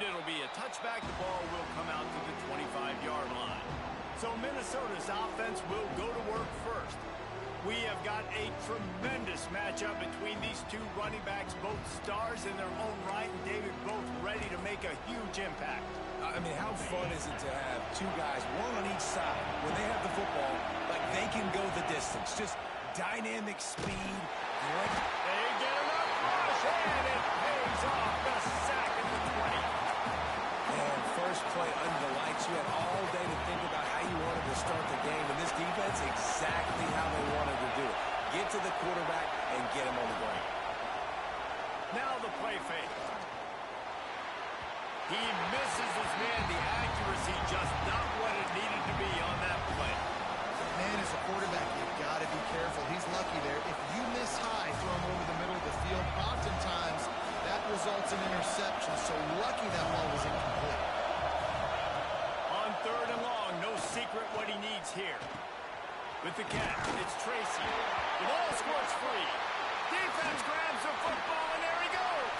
And it'll be a touchback. The ball will come out to the 25-yard line. So Minnesota's offense will go to work first. We have got a tremendous matchup between these two running backs, both stars in their own right, and David, both ready to make a huge impact. I mean, how fun is it to have two guys, one on each side, when they have the football, like they can go the distance. Just dynamic speed. Great. They get enough rush, and it pays off. The sack at the 20. And first play under the lights. You had all day to think about how you wanted to start the game. And this defense, exactly how they wanted to do it. Get to the quarterback and get him on the ground. Now the play fake. He misses his man. The accuracy just not what it needed to be on that play. Man, as a quarterback, you've got to be careful. He's lucky there. If you miss high, throw him over the middle of the field, oftentimes that results in interception. So lucky that ball was incomplete. On 3rd and long, no secret what he needs here. With the catch, it's Tracy. The ball squirts free. Defense grabs the football, and there he goes.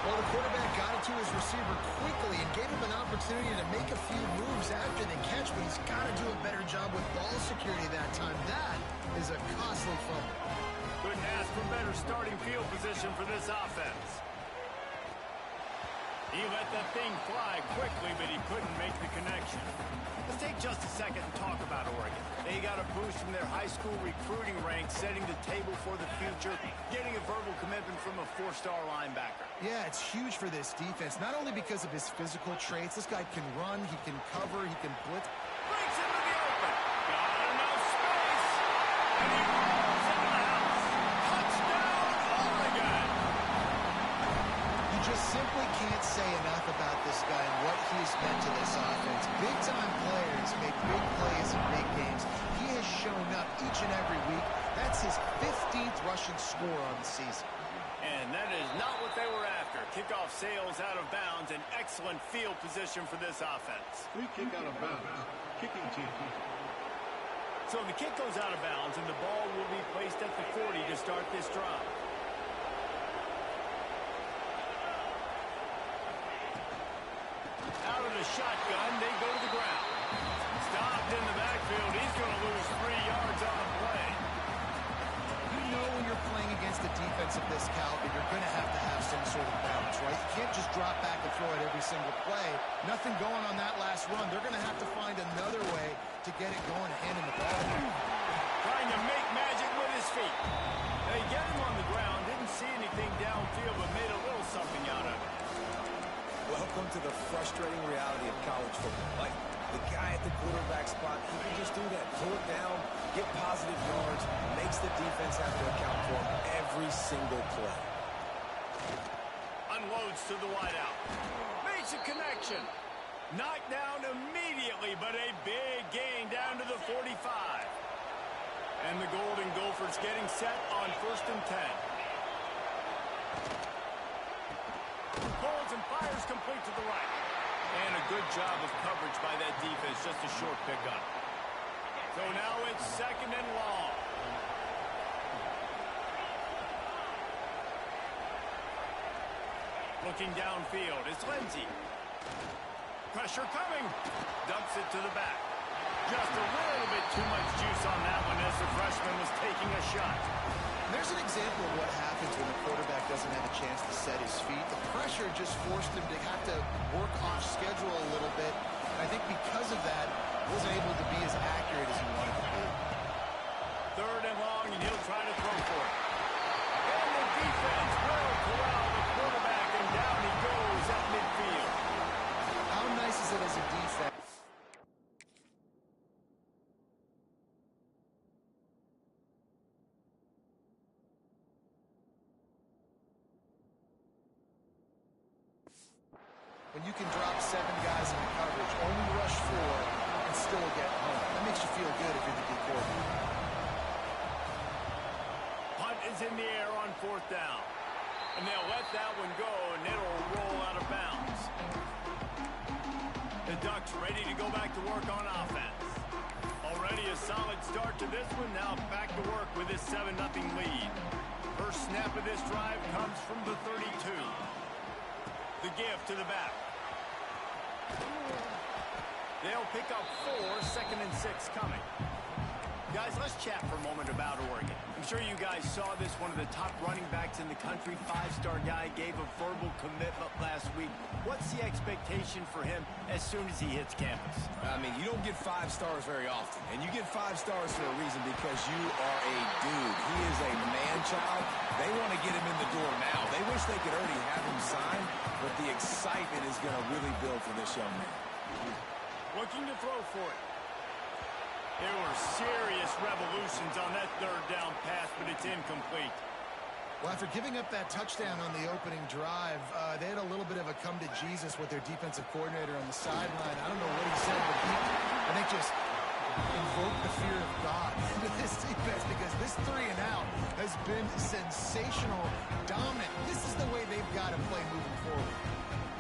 Well, the quarterback got it to his receiver quickly and gave him an opportunity to make a few moves after the catch, but he's got to do a better job with ball security that time. That is a costly fumble. Couldn't ask for better starting field position for this offense. He let that thing fly quickly, but he couldn't make the connection. Let's take just a second and talk about Oregon. They got a boost from their high school recruiting ranks, setting the table for the future, getting a verbal commitment from a 4-star linebacker. Yeah, it's huge for this defense, not only because of his physical traits. This guy can run, he can cover, he can blitz. Breaks into the open. Got enough space. And he rolls into the house. Touchdown, Oregon. You just simply can't say enough about this guy and what he's meant to this offense. Big-time players make big plays in big games. He has shown up each and every week. That's his 15th rushing score on the season. And that is not what they were after. Kickoff sails out of bounds. An excellent field position for this offense. Free kick out of bounds. Kicking team. So the kick goes out of bounds, and the ball will be placed at the 40 to start this drive. Out of the shotgun, they go to the ground. Stopped in the backfield. He's going to lose 3 yards on the play. You know when you're playing against a defense of this caliber, you're going to have some sort of balance, right? You can't just drop back and throw it every single play. Nothing going on that last run. They're going to have to find another way to get it going, handing the ball. Trying to make magic with his feet. They get him on the ground. Didn't see anything downfield, but made a little something out of it. Welcome to the frustrating reality of college football. Like, the guy at the quarterback spot, he can just do that. Pull it down, get positive yards, makes the defense have to account for him every single play. Unloads to the wideout. Makes a connection. Knocked down immediately, but a big gain down to the 45. And the Golden Gophers getting set on 1st and 10. Holds and fires complete to the right. And a good job of coverage by that defense. Just a short pickup. So now it's 2nd and long. Looking downfield, it's Lindsey. Pressure coming. Dumps it to the back. Just a little bit too much juice on that one as the freshman was taking a shot. There's an example of what happens when the quarterback doesn't have a chance to set his feet. The pressure just forced him to have to work off schedule a little bit. And I think because of that, he wasn't able to be as accurate as he wanted to be. 3rd and long, and he'll try to throw for it. And the defense will corral the quarterback, and down he goes at midfield. How nice is it as a defense? When you can drop 7 guys in the coverage, only rush 4, and still get home. That makes you feel good if you're the D coordinator. Punt is in the air on 4th down. And they'll let that one go, and it'll roll out of bounds. The Ducks ready to go back to work on offense. Already a solid start to this one. Now back to work with this 7-0 lead. First snap of this drive comes from the 32. The give to the back. They'll pick up 4, 2nd and 6 coming. Guys, let's chat for a moment about Oregon. I'm sure you guys saw this. One of the top running backs in the country, 5-star guy, gave a verbal commitment last week. What's the expectation for him as soon as he hits campus? I mean, you don't get 5 stars very often. And you get 5 stars for a reason, because you are a dude. He is a man-child. They want to get him in the door now. They wish they could already have him signed, but the excitement is going to really build for this young man. Looking to throw for it. There were serious revolutions on that 3rd down pass, but it's incomplete. Well, after giving up that touchdown on the opening drive, they had a little bit of a come-to-Jesus with their defensive coordinator on the sideline. I don't know what he said, but he, I think, just invoked the fear of God into this defense, because this 3 and out has been sensational, dominant. This is the way they've got to play moving forward.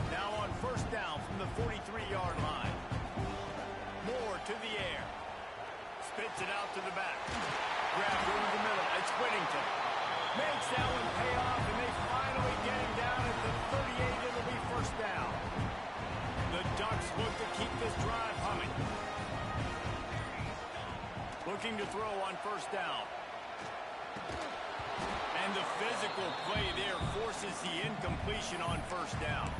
Now on 1st down from the 43-yard line. Moore to the air. Spits it out to the back. Grabbed over the middle. It's Whittington. Makes that one pay off, and they finally get him down at the 38. It'll be 1st down. The Ducks look to keep this drive humming. Looking to throw on 1st down. And the physical play there forces the incompletion on 1st down.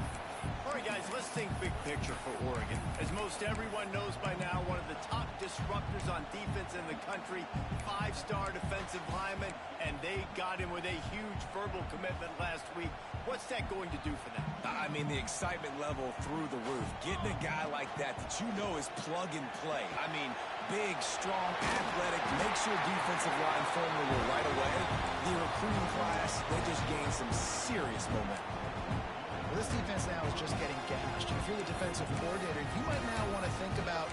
All right, guys, let's think big picture for Oregon. As most everyone knows by now, one of the top disruptors on defense in the country, 5-star defensive lineman, and they got him with a huge verbal commitment last week. What's that going to do for them? I mean, the excitement level through the roof. Getting a guy like that you know is plug and play. I mean, big, strong, athletic, makes your defensive line formidable right away. The recruiting class, they just gained some serious momentum. Well, this defense now is just getting gashed. If you're the defensive coordinator, you might now want to think about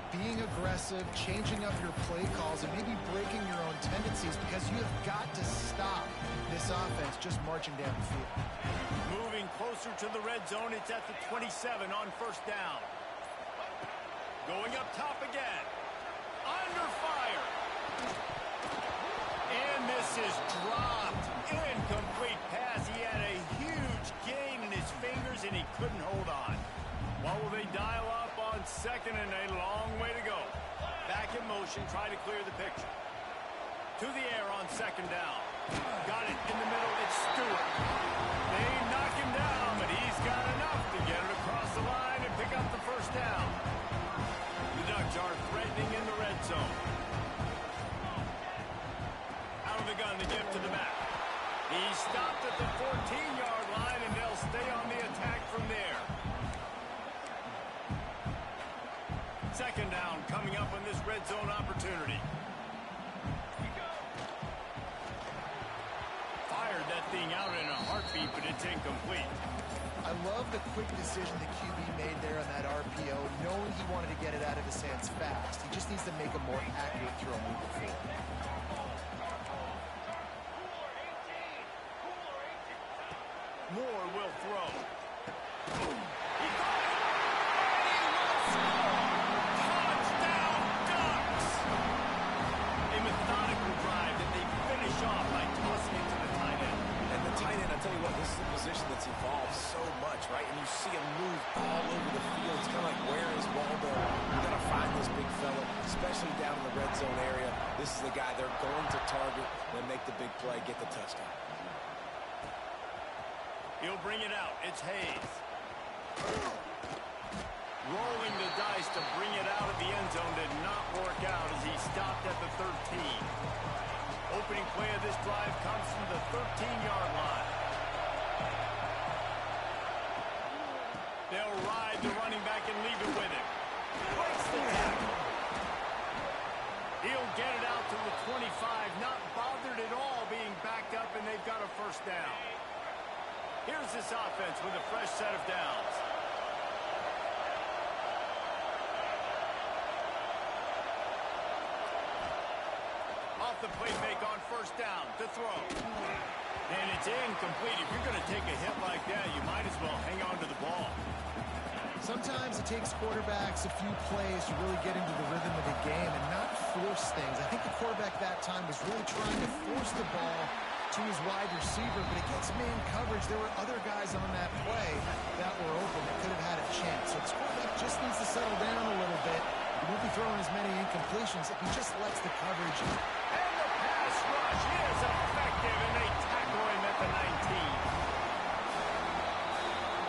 being aggressive, changing up your play calls, and maybe breaking your own tendencies, because you have got to stop this offense just marching down the field. Moving closer to the red zone, it's at the 27 on 1st down. Going up top again. Under fire. And this is dropped. Incomplete pass. He had a huge gain in his fingers, and he couldn't hold on. What will they dial up on 2nd and a long way to go? Back in motion, try to clear the picture. To the air on 2nd down. Got it in the middle. It's Stewart. They knock him down, but he's got enough to get it across the line and pick up the 1st down. The Ducks are threatening in the red zone. Out of the gun, the give to the back. He stopped at the 14-yard line, and they'll stay on the attack from there. 2nd down coming up on this red zone opportunity. Fired that thing out in a heartbeat, but it's incomplete. I love the quick decision the QB made there on that RPO, knowing he wanted to get it out of his hands fast. He just needs to make a more accurate throw moving forward. Moore will throw. He caught it! And he will score! Touchdown, Ducks! A methodical drive that they finish off by tossing it to the tight end. And the tight end, I'll tell you what, this is a position that's evolved so much, right? And you see him move all over the field. It's kind of like, where is Waldo? You're going to find this big fella, especially down in the red zone area. This is the guy they're going to target and make the big play, get the touchdown. He'll bring it out. It's Hayes. Rolling the dice to bring it out of the end zone did not work out as he stopped at the 13. Opening play of this drive comes from the 13-yard line. They'll ride the running back and leave it with him. Breaks the tackle. He'll get it out to the 25, not bothered at all being backed up, and they've got a 1st down. Here's this offense with a fresh set of downs. Off the play fake on 1st down to throw. And it's incomplete. If you're going to take a hit like that, you might as well hang on to the ball. Sometimes it takes quarterbacks a few plays to really get into the rhythm of the game and not force things. I think the quarterback that time was really trying to force the ball to his wide receiver, but against man coverage, there were other guys on that play that were open that could have had a chance. So the quarterback just needs to settle down a little bit. He won't be throwing as many incompletions if he just lets the coverage. And the pass rush is effective, and they tackle him at the 19.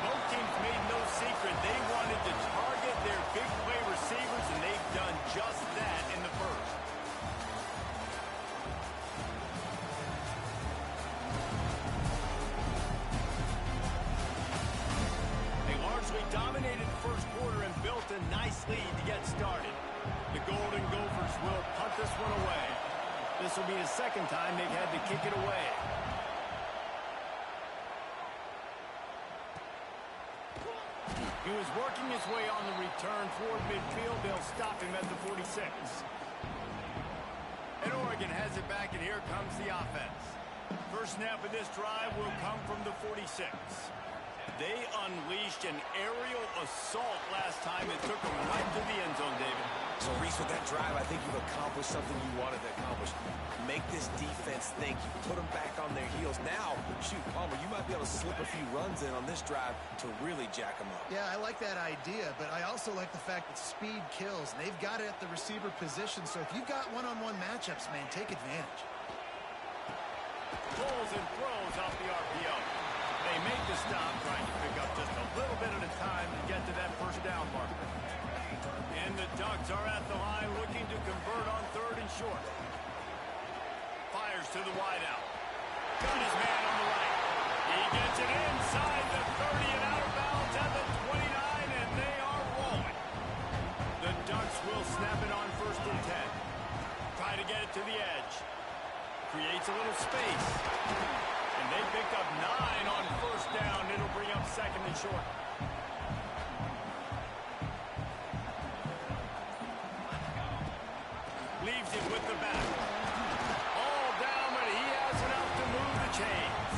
Both teams made no secret they wanted to target their big play receivers, and they've done just that in the first. Dominated the first quarter and built a nice lead to get started. The Golden Gophers will punt this one away. This will be the second time they've had to kick it away. He was working his way on the return toward midfield. They'll stop him at the 46. And Oregon has it back, and here comes the offense. First snap of this drive will come from the 46. They unleashed an aerial assault last time. It took them right to the end zone, David. So, Reese, with that drive, I think you've accomplished something you wanted to accomplish. Make this defense think. You put them back on their heels. Now, shoot, Palmer, you might be able to slip a few runs in on this drive to really jack them up. Yeah, I like that idea, but I also like the fact that speed kills. They've got it at the receiver position, so if you've got one-on-one matchups, man, take advantage. Pulls and throws off the RPO. They make the stop, trying to pick up just a little bit at a time to get to that first down marker. And the Ducks are at the line looking to convert on third and short. Fires to the wideout. Got his man on the right. He gets it inside the 30 and out of bounds at the 29, and they are rolling. The Ducks will snap it on first and 10. Try to get it to the edge. Creates a little space. And they picked up 9 on first down. It'll bring up second and short. Leaves it with the back. All down, but he has enough to move the chains.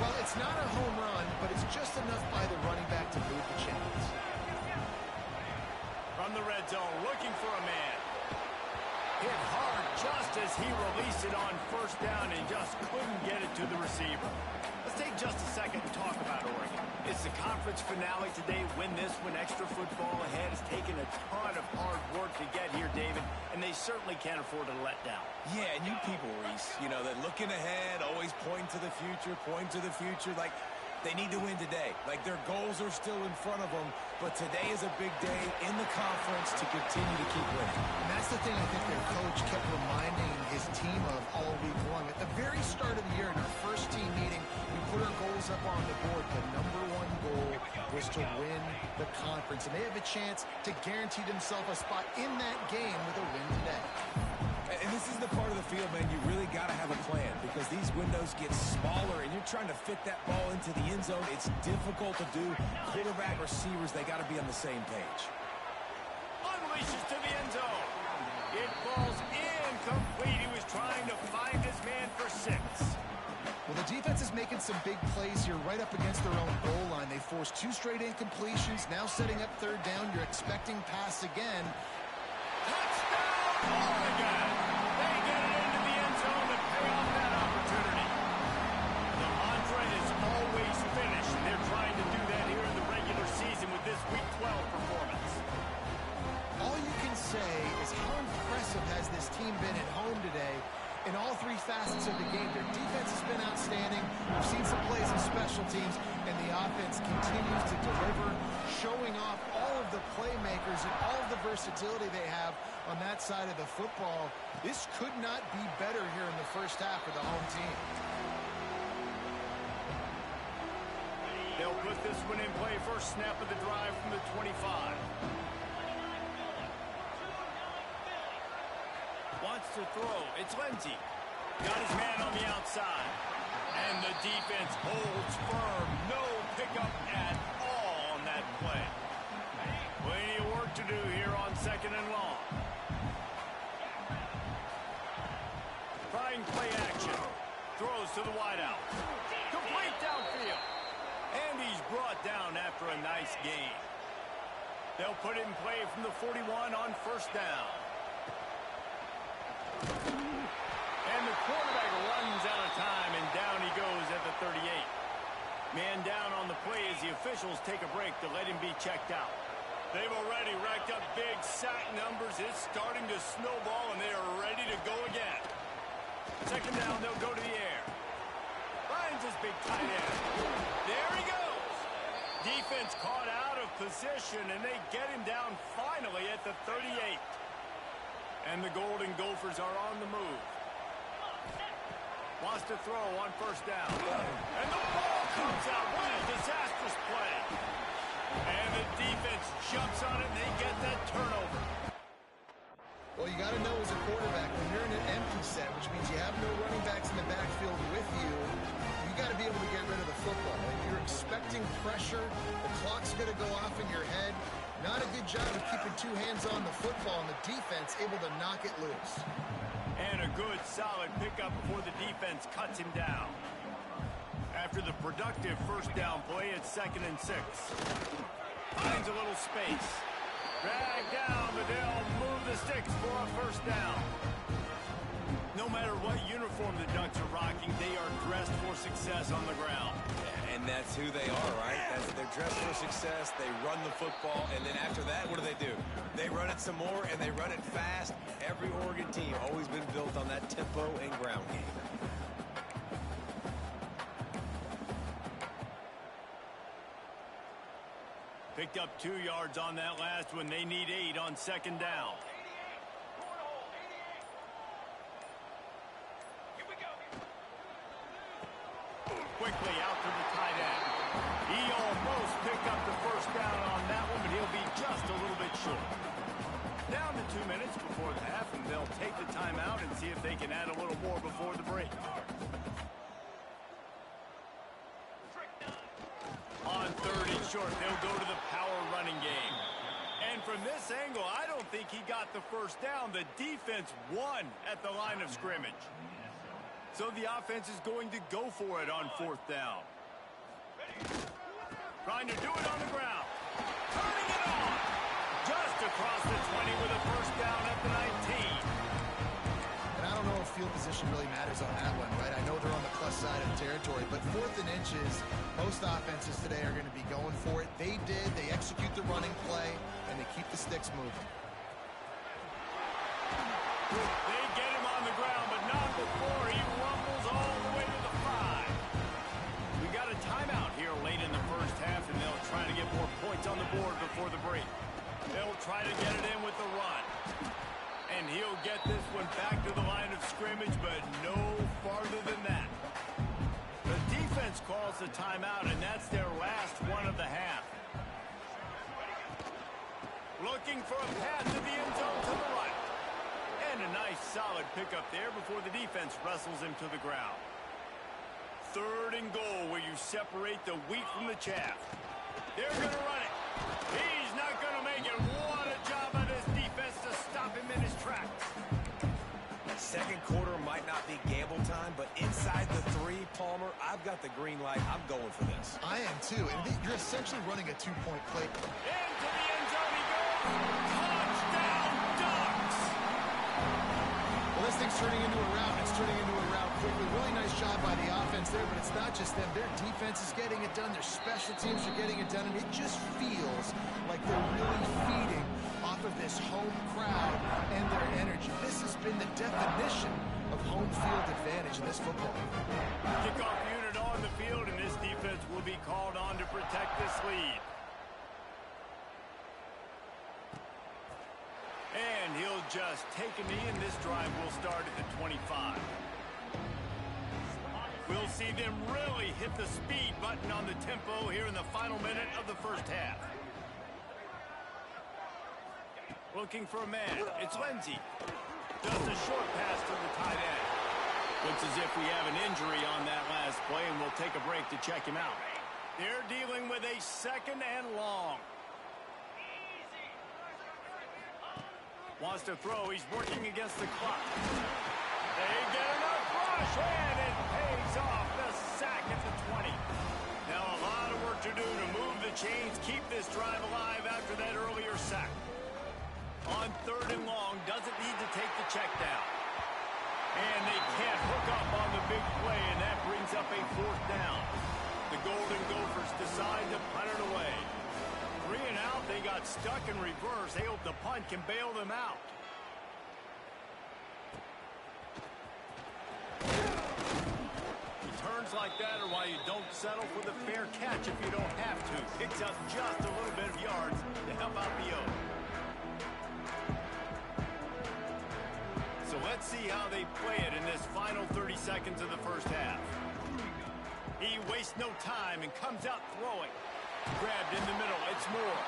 Well, it's not a home run, but it's just enough by the running back to move the chains. From the red zone, looking for a man. Hit hard just as he released it on first down and just couldn't get it to the receiver. Let's take just a second and talk about Oregon. It's the conference finale today. Win this one. Extra football ahead. Has taken a ton of hard work to get here, David, and they certainly can't afford to let down. Yeah, and you people, Reese, you know, that looking ahead, always pointing to the future, like they need to win today. Like their goals are still in front of them, but today is a big day in the conference to continue to keep winning. And that's the thing I think their coach kept reminding his team of all week long. At the very start of the year in our first team meeting, we put our goals up on the board. The number one goal was to win the conference, and they have a chance to guarantee themselves a spot in that game with a win today. And this is the part of the field, man, you really got to have a plan because these windows get smaller and you're trying to fit that ball into the end zone. It's difficult to do. Quarterback, receivers, they got to be on the same page. Unleashes to the end zone. It falls incomplete. He was trying to find his man for 6. Well, the defense is making some big plays here right up against their own goal line. They forced 2 straight incompletions. Now setting up third down. You're expecting pass again. Touchdown, Oregon! They get it into the end zone to pay off that opportunity. The mantra is always finish, and they're trying to do that here in the regular season with this Week 12 performance. All you can say is how impressive has this team been at home today in all 3 facets of the game. Their defense has been outstanding. We've seen some plays in special teams, and the offense continues to deliver, showing off all of the playmakers and all of the versatility they have on that side of the football. This could not be better here in the first half for the home team. They'll put this one in play. First snap of the drive from the 25. Wants to throw. It's Lindsey. Got his man on the outside. And the defense holds firm. No pickup at all on that play. Plenty of work to do here on second and long. Trying play action. Throws to the wideout. Complete downfield. And he's brought down after a nice gain. They'll put it in play from the 41 on first down. And the quarterback runs play as the officials take a break to let him be checked out. They've already racked up big sack numbers. It's starting to snowball, and they are ready to go again. Second down, they'll go to the air. Finds his big tight end. There he goes. Defense caught out of position, and they get him down finally at the 38. And the Golden Gophers are on the move. Wants to throw on first down. And the ball comes out. What a disastrous play. And the defense jumps on it, and they get that turnover. Well, you got to know as a quarterback, when you're in an empty set, which means you have no running backs in the backfield with you, you got to be able to get rid of the football. If you're expecting pressure, the clock's going to go off in your head. Not a good job of keeping two hands on the football, and the defense able to knock it loose. And a good, solid pickup before the defense cuts him down. After the productive first down play, it's 2nd and 6. Finds a little space. Drag down, but they'll move the sticks for a first down. No matter what uniform the Ducks are rocking, they are dressed for success on the ground. And that's who they are, right? They're dressed for success. They run the football, and then after that, what do? They run it some more, and they run it fast. Every Oregon team always been built on that tempo and ground game. Picked up 2 yards on that last one. They need 8 on second down. Quickly out to the tight end. He almost picked up the first down on that one, but he'll be just a little bit short. Down to 2 minutes before the half, and they'll take the timeout and see if they can add a little more before the break. On 3rd and short, they'll go to the power running game. And from this angle, I don't think he got the first down. The defense won at the line of scrimmage. So the offense is going to go for it on 4th down. Trying to do it on the ground. Turning it on. Just across the 20 with a first down at the 19. And I don't know if field position really matters on that one, right? I know they're on the plus side of the territory, but 4th and inches, most offenses today are going to be going for it. They did. They execute the running play, and they keep the sticks moving. They get him on the ground, but not before he rumbles all the way to the 5. We got a timeout here late in the first half, and they'll try to get more points on the board before the break. They'll try to get it in with the run. And he'll get this one back to the line of scrimmage, but no farther than that. The defense calls the timeout, and that's their last one of the half. Looking for a pass to the end zone to the right. And a nice, solid pickup there before the defense wrestles him to the ground. 3rd and goal, where you separate the wheat from the chaff. They're going to run it. He's not going to make it. What a job by this defense to stop him in his tracks. Second quarter might not be gamble time, but inside the 3, Palmer, I've got the green light. I'm going for this. I am too, and you're essentially running a 2-point play. Into the end zone he goes. Touchdown, Ducks! Well, this thing's turning into a rout. It's turning into a rout quickly. Really nice job by the offense there, but it's not just them. Their defense is getting it done. Their special teams are getting it done, and it just feels like they're really feeding off of this home crowd and their energy. This has been the definition of home field advantage in this football. Kickoff unit on the field, and this defense will be called on to protect this lead. And he'll just take a knee, and this drive will start at the 25. We'll see them really hit the speed button on the tempo here in the final minute of the first half. Looking for a man. It's Lindsey. Just a short pass to the tight end. Looks as if we have an injury on that last play, and we'll take a break to check him out. They're dealing with a 2nd and long. Wants to throw. He's working against the clock. They get enough rush, and it pays off. The sack at the 20. Now a lot of work to do to move the chains, keep this drive alive after that earlier sack. On 3rd and long, doesn't need to take the check down. And they can't hook up on the big play, and that brings up a 4th down. The Golden Gophers decide to punt it away. 3 and out, they got stuck in reverse. They hope the punt can bail them out. Turns like that are why you don't settle for the fair catch if you don't have to. Picks up just a little bit of yards to help out the O. So let's see how they play it in this final 30 seconds of the first half. He wastes no time and comes out throwing. Grabbed in the middle, it's Moore.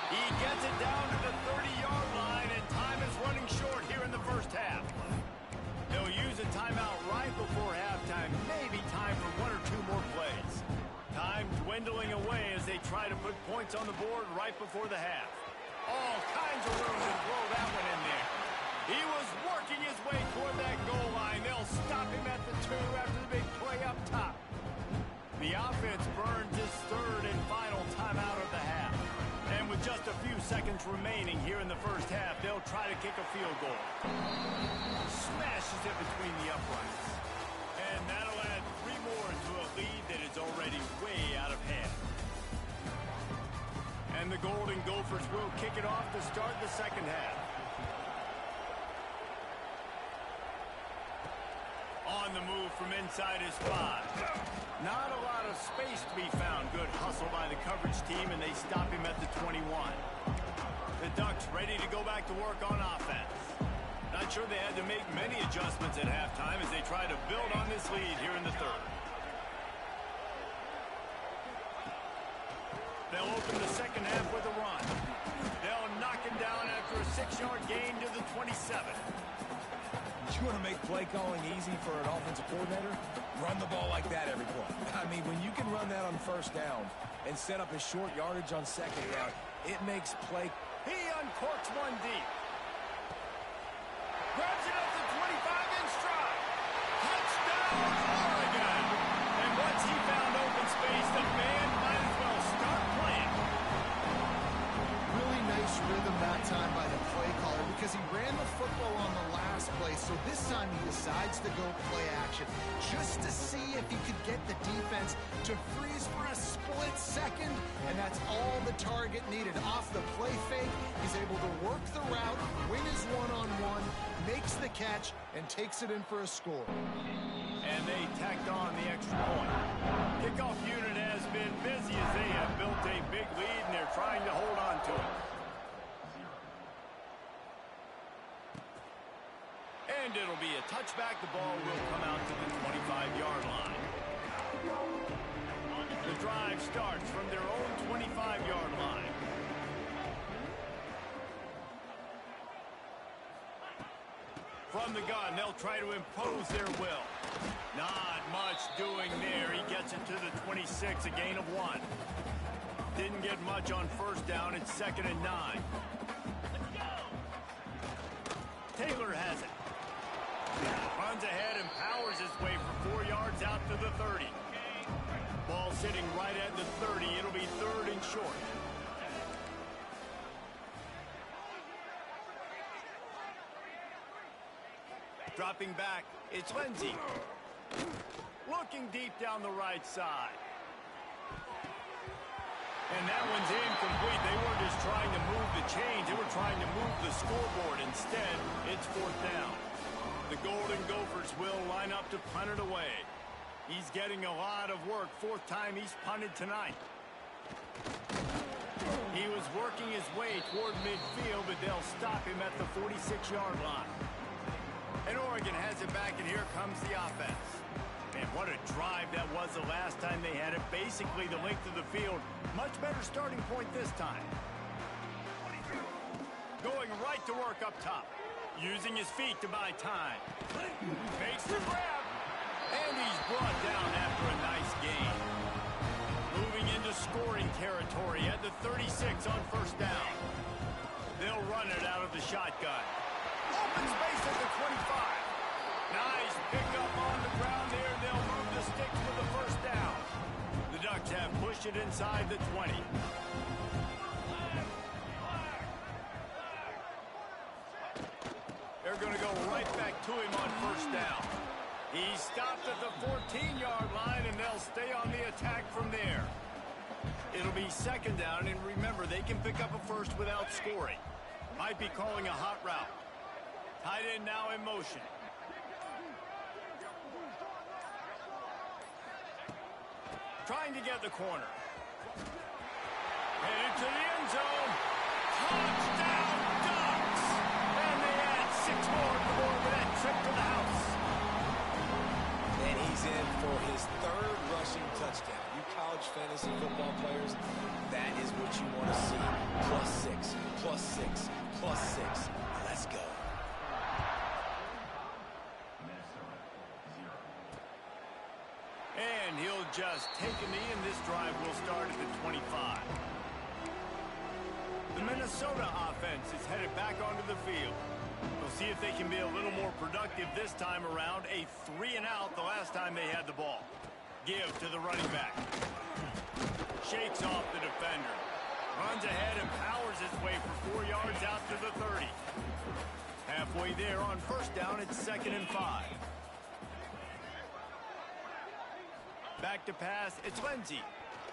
He gets it down to the 30-yard line, and time is running short here in the first half. They'll use a timeout right before halftime, maybe time for 1 or 2 more plays. Time dwindling away as they try to put points on the board right before the half. All kinds of room to throw that one in there. He was working his way toward that goal line. They'll stop him at the 2 after the big play up top. The offense burns his 3rd and final timeout of the half. And with just a few seconds remaining here in the first half, they'll try to kick a field goal. Smashes it between the uprights. And that'll add 3 more to a lead that is already way out of hand. And the Golden Gophers will kick it off to start the second half. On the move from inside his 5. Not a lot of space to be found. Good hustle by the coverage team, and they stop him at the 21. The Ducks ready to go back to work on offense. Not sure they had to make many adjustments at halftime as they try to build on this lead here in the 3rd. They'll open the second half with a run. They'll knock him down after a 6-yard gain to the 27. You want to make play calling easy for an offensive coordinator? Run the ball like that every play. I mean, when you can run that on first down and set up a short yardage on second down, it makes play. He uncorks one deep. Grabs it at the 25 in stride. Touchdown, Oregon! And once he found open space, the band might as well start playing. Really nice rhythm that time by the play caller because he ran the football on the last play, so this time he decides to go play action just to see if he could get the defense to freeze for a split second, and that's all the target needed. Off the play fake, he's able to work the route, win his one-on-one, makes the catch, and takes it in for a score. And they tacked on the extra point. Kickoff unit has been busy as they have built a big lead, and they're trying to hold on to it. And it'll be a touchback. The ball will come out to the 25-yard line. The drive starts from their own 25-yard line. From the gun, they'll try to impose their will. Not much doing there. He gets it to the 26, a gain of 1. Didn't get much on first down. It's 2nd and 9. Taylor has it. Runs ahead and powers his way for 4 yards out to the 30. Ball sitting right at the 30. It'll be 3rd and short. Dropping back, it's Lindsey. Looking deep down the right side. And that one's incomplete. They weren't just trying to move the chains. They were trying to move the scoreboard. Instead, it's 4th down. The Golden Gophers will line up to punt it away. He's getting a lot of work. 4th time he's punted tonight. He was working his way toward midfield, but they'll stop him at the 46-yard line. And Oregon has it back, and here comes the offense. Man, what a drive that was the last time they had it. Basically the length of the field. Much better starting point this time. Going right to work up top. Using his feet to buy time. Makes the grab. And he's brought down after a nice gain. Moving into scoring territory at the 36 on first down. They'll run it out of the shotgun. Open space at the 25. Nice pickup on the ground there. They'll move the sticks for the first down. The Ducks have pushed it inside the 20. They're going to go right back to him on first down. He stopped at the 14-yard line, and they'll stay on the attack from there. It'll be second down, and remember, they can pick up a first without scoring. Might be calling a hot route. Tight end now in motion. Trying to get the corner. Headed to the end zone. Touchdown, Ducks! And they add 6 more to the board with that trip to the house. And he's in for his 3rd rushing touchdown. You college fantasy football players, that is what you want to see. +6, +6, +6. Let's go. And he'll just take a knee, and this drive will start at the 25. The Minnesota offense is headed back onto the field. We'll see if they can be a little more productive this time around. A 3-and-out the last time they had the ball. Give to the running back. Shakes off the defender. Runs ahead and powers his way for 4 yards out to the 30. Halfway there on first down, it's 2nd and 5. Back to pass, it's Lindsey.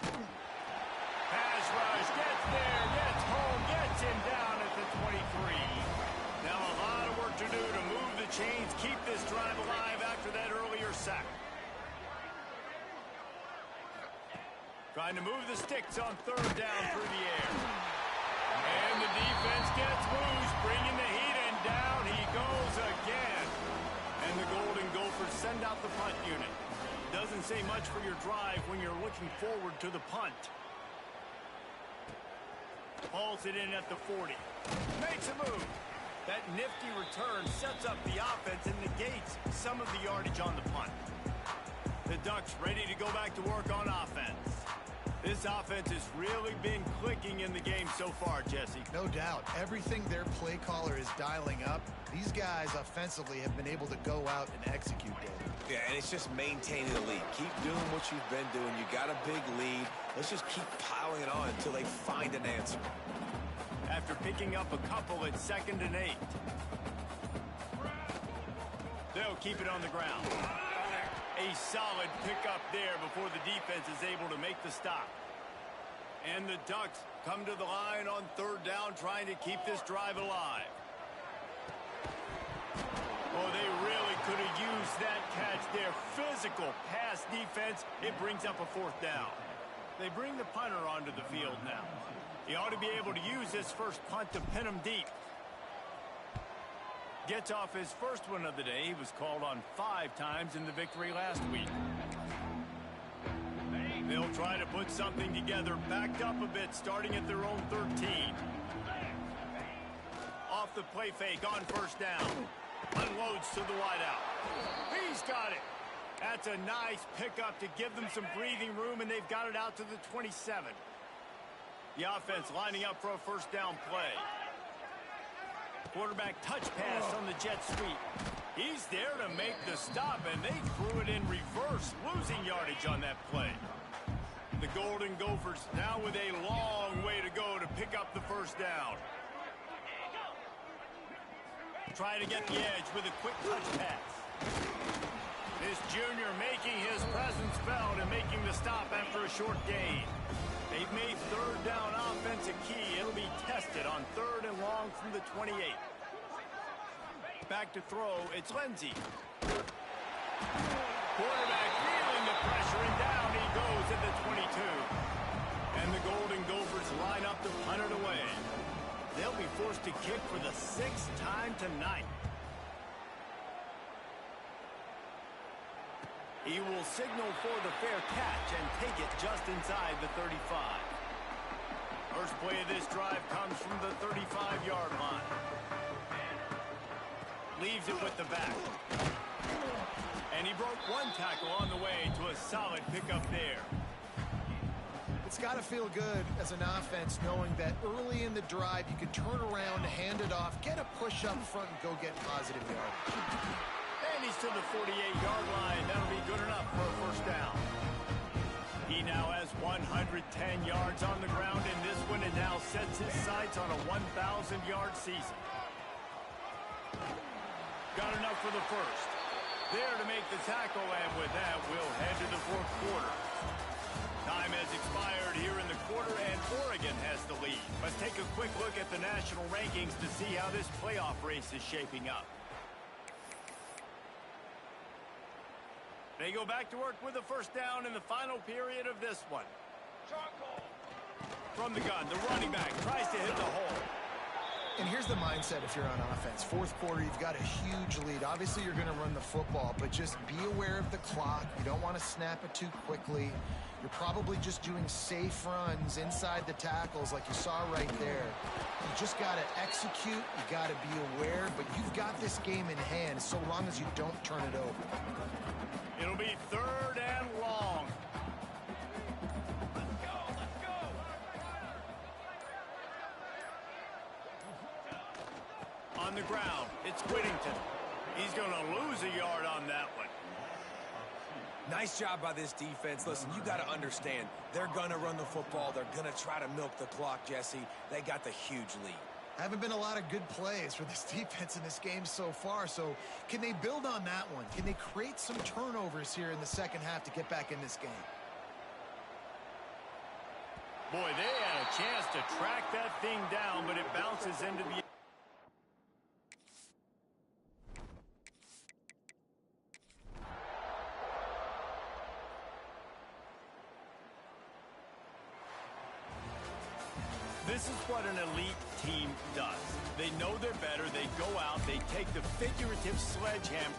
Pass rush, gets there, gets home, gets him down at the 23. Now a lot of work to do to move the chains, keep this drive alive after that earlier sack. Trying to move the sticks on 3rd down through the air. And the defense gets loose, bringing the heat, and down he goes again. And the Golden Gophers send out the punt unit. Doesn't say much for your drive when you're looking forward to the punt. Hauls it in at the 40. Makes a move. That nifty return sets up the offense and negates some of the yardage on the punt. The Ducks ready to go back to work on offense. This offense has really been clicking in the game so far, Jesse. No doubt. Everything their play caller is dialing up, these guys offensively have been able to go out and execute, David. Yeah, and it's just maintaining the lead. Keep doing what you've been doing. You got a big lead. Let's just keep piling it on until they find an answer. After picking up a couple, it's 2nd and 8. They'll keep it on the ground. A solid pickup there before the defense is able to make the stop. And the Ducks come to the line on 3rd down, trying to keep this drive alive. Oh, they really could have used that catch there. Physical pass defense. It brings up a 4th down. They bring the punter onto the field now. He ought to be able to use this first punt to pin him deep. Gets off his first one of the day. He was called on 5 times in the victory last week. They'll try to put something together, backed up a bit, starting at their own 13. Off the play fake on 1st down. Unloads to the wideout. He's got it. That's a nice pickup to give them some breathing room, and they've got it out to the 27. The offense lining up for a 1st down play. Quarterback touch pass on the jet sweep. He's there to make the stop, and they threw it in reverse, losing yardage on that play. The Golden Gophers now with a long way to go to pick up the 1st down. Trying to get the edge with a quick touch pass. This junior making his presence felt and making the stop after a short gain. They've made 3rd down offense a key. It'll be tested on 3rd and long from the 28. Back to throw, it's Lindsey. Quarterback feeling the pressure, and down he goes at the 22. And the Golden Gophers line up to punt it away. They'll be forced to kick for the 6th time tonight. He will signal for the fair catch and take it just inside the 35. First play of this drive comes from the 35-yard line. Leaves it with the back. And he broke 1 tackle on the way to a solid pickup there. It's got to feel good as an offense knowing that early in the drive you can turn around, hand it off, get a push up front, and go get positive yardage. And he's to the 48-yard line. That'll be good enough for a 1st down. He now has 110 yards on the ground in this one and now sets his sights on a 1,000-yard season. Got enough for the 1st. there to make the tackle, and with that, we'll head to the fourth quarter. Time has expired here in the quarter, and Oregon has the lead. Let's take a quick look at the national rankings to see how this playoff race is shaping up. They go back to work with a first down in the final period of this one. From the gun, the running back tries to hit the hole. And here's the mindset if you're on offense. Fourth quarter, you've got a huge lead. Obviously, you're going to run the football, but just be aware of the clock. You don't want to snap it too quickly. You're probably just doing safe runs inside the tackles like you saw right there. You just got to execute. You got to be aware, but you've got this game in hand so long as you don't turn it over. It'll be third and long. On the ground, it's Whittington. He's going to lose a yard on that one. Nice job by this defense. Listen, you got to understand, they're going to run the football. They're going to try to milk the clock, Jesse. They got the huge lead. Haven't been a lot of good plays for this defense in this game so far, so can they build on that one? Can they create some turnovers here in the second half to get back in this game? Boy, they had a chance to track that thing down, but it bounces into the... This is what an elite team does. They know they're better. They go out. They take the figurative sledgehammer.